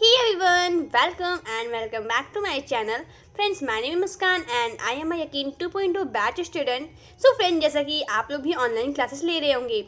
Hey everyone, welcome back to my channel. Friends, my name is Muskan and I am a यकीन 2.0 batch student. So friend, जैसा कि आप लोग भी online classes ले रहे होंगे,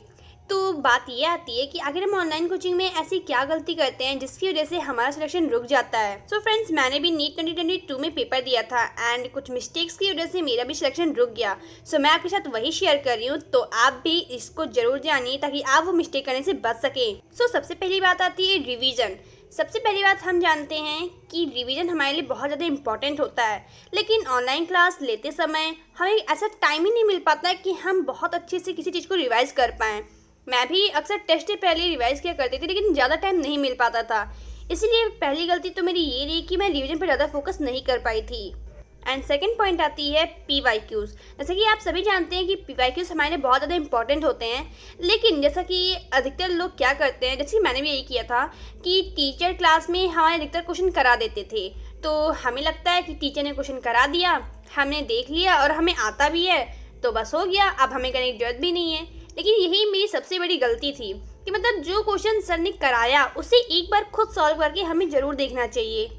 तो बात ये आती है कि आखिर हम ऑनलाइन कोचिंग में ऐसी क्या गलती करते हैं जिसकी वजह से हमारा सिलेक्शन रुक जाता है. सो फ्रेंड्स, मैंने भी नीट 2022 में पेपर दिया था एंड कुछ मिस्टेक्स की वजह से मेरा भी सिलेक्शन रुक गया. सो मैं आपके साथ वही शेयर कर रही हूँ, तो आप भी इसको जरूर जानिए ताकि आप वो मिस्टेक करने से बच सकें. सो सबसे पहली बात आती है रिवीजन. सबसे पहली बात हम जानते हैं कि रिवीजन हमारे लिए बहुत ज़्यादा इंपॉर्टेंट होता है, लेकिन ऑनलाइन क्लास लेते समय हमें ऐसा टाइम ही नहीं मिल पाता है कि हम बहुत अच्छे से किसी चीज़ को रिवाइज़ कर पाएँ. मैं भी अक्सर टेस्ट से पहले रिवाइज़ किया करती थी, लेकिन ज़्यादा टाइम नहीं मिल पाता था. इसीलिए पहली गलती तो मेरी ये रही कि मैं रिवीजन पर ज़्यादा फोकस नहीं कर पाई थी. एंड सेकेंड पॉइंट आती है PYQs. जैसे कि आप सभी जानते हैं कि PYQs हमारे लिए बहुत ज़्यादा इंपॉर्टेंट होते हैं, लेकिन जैसा कि अधिकतर लोग क्या करते हैं, जैसे कि मैंने भी यही किया था कि टीचर क्लास में हमारे अधिकतर क्वेश्चन करा देते थे. तो हमें लगता है कि टीचर ने क्वेश्चन करा दिया, हमने देख लिया और हमें आता भी है तो बस हो गया, अब हमें करने की जरूरत भी नहीं है. लेकिन यही मेरी सबसे बड़ी गलती थी कि मतलब जो क्वेश्चन सर ने कराया उसे एक बार खुद सॉल्व करके हमें ज़रूर देखना चाहिए.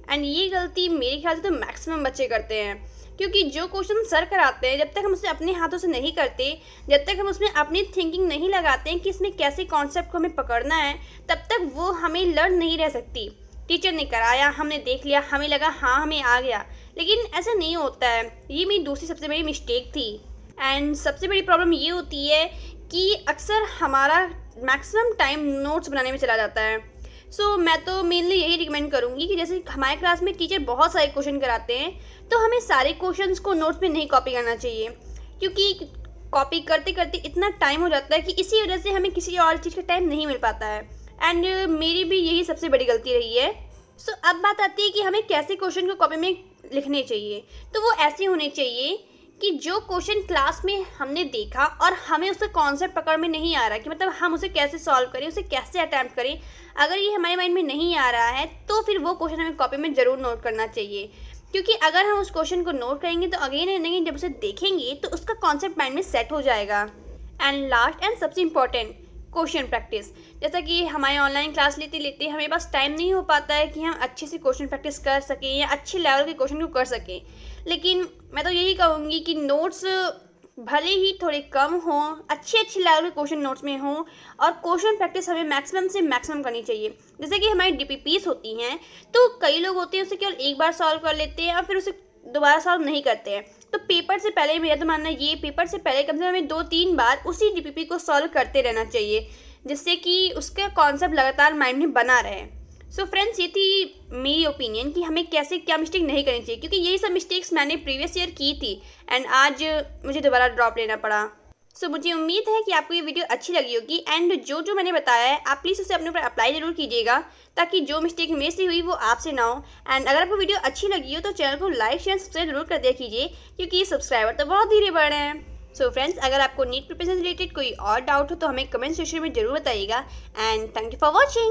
एंड ये गलती मेरे ख्याल से तो मैक्सिमम बच्चे करते हैं, क्योंकि जो क्वेश्चन सर कराते हैं जब तक हम उसे अपने हाथों से नहीं करते, जब तक हम उसमें अपनी थिंकिंग नहीं लगाते हैं कि इसमें कैसे कॉन्सेप्ट को हमें पकड़ना है, तब तक वो हमें लर्न नहीं रह सकती. टीचर ने कराया, हमने देख लिया, हमें लगा हाँ हमें आ गया, लेकिन ऐसा नहीं होता है. ये मेरी दूसरी सबसे बड़ी मिस्टेक थी. एंड सबसे बड़ी प्रॉब्लम ये होती है कि अक्सर हमारा मैक्सिमम टाइम नोट्स बनाने में चला जाता है. सो मैं तो मेनली यही रिकमेंड करूँगी कि जैसे हमारे क्लास में टीचर बहुत सारे क्वेश्चन कराते हैं, तो हमें सारे क्वेश्चंस को नोट्स में नहीं कॉपी करना चाहिए, क्योंकि कॉपी करते करते इतना टाइम हो जाता है कि इसी वजह से हमें किसी और चीज़ का टाइम नहीं मिल पाता है. एंड मेरी भी यही सबसे बड़ी गलती रही है. सो अब बात आती है कि हमें कैसे क्वेश्चन को कॉपी में लिखने चाहिए. तो वो ऐसे होने चाहिए कि जो क्वेश्चन क्लास में हमने देखा और हमें उसका कॉन्सेप्ट पकड़ में नहीं आ रहा कि मतलब हम उसे कैसे सॉल्व करें, उसे कैसे अटैम्प्ट करें, अगर ये हमारे माइंड में नहीं आ रहा है तो फिर वो क्वेश्चन हमें कॉपी में ज़रूर नोट करना चाहिए. क्योंकि अगर हम उस क्वेश्चन को नोट करेंगे तो अगेन एंड अगेन जब उसे देखेंगे तो उसका कॉन्सेप्ट माइंड में सेट हो जाएगा. एंड लास्ट एंड सबसे इम्पॉर्टेंट, क्वेश्चन प्रैक्टिस. जैसा कि हमारे ऑनलाइन क्लास लेते लेते हमें पास टाइम नहीं हो पाता है कि हम अच्छे से क्वेश्चन प्रैक्टिस कर सकें या अच्छे लेवल के क्वेश्चन को कर सकें. लेकिन मैं तो यही कहूँगी कि नोट्स भले ही थोड़े कम हों, अच्छे लेवल के क्वेश्चन नोट्स में हों, और क्वेश्चन प्रैक्टिस हमें मैक्सिमम से मैक्सिमम करनी चाहिए. जैसे कि हमारी DPPs होती हैं, तो कई लोग होते हैं उसे केवल एक बार सॉल्व कर लेते हैं और फिर उसे दोबारा सॉल्व नहीं करते हैं. तो पेपर से पहले मेरा तो मानना ये, पेपर से पहले कम से कम हमें 2-3 बार उसी DPP को सॉल्व करते रहना चाहिए, जिससे कि उसका कॉन्सेप्ट लगातार माइंड में बना रहे. सो फ्रेंड्स, ये थी मेरी ओपिनियन कि हमें कैसे क्या मिस्टेक नहीं करनी चाहिए, क्योंकि यही सब मिस्टेक्स मैंने प्रीवियस ईयर की थी एंड आज मुझे दोबारा ड्रॉप लेना पड़ा. सो मुझे उम्मीद है कि आपको ये वीडियो अच्छी लगी होगी एंड जो जो मैंने बताया है आप प्लीज़ उसे अपने ऊपर अप्लाई ज़रूर कीजिएगा, ताकि जो मिस्टेक मेरे से हुई वो आपसे ना हो. एंड अगर आपको वीडियो अच्छी लगी हो तो चैनल को लाइक शेयर सब्सक्राइब जरूर कर दिया कीजिए, क्योंकि सब्सक्राइबर तो बहुत धीरे बढ़ रहे हैं. सो फ्रेंड्स, अगर आपको नीट प्रिपरेशन रिलेटेड कोई और डाउट हो तो हमें कमेंट सेक्शन में जरूर बताइएगा. And thank you for watching.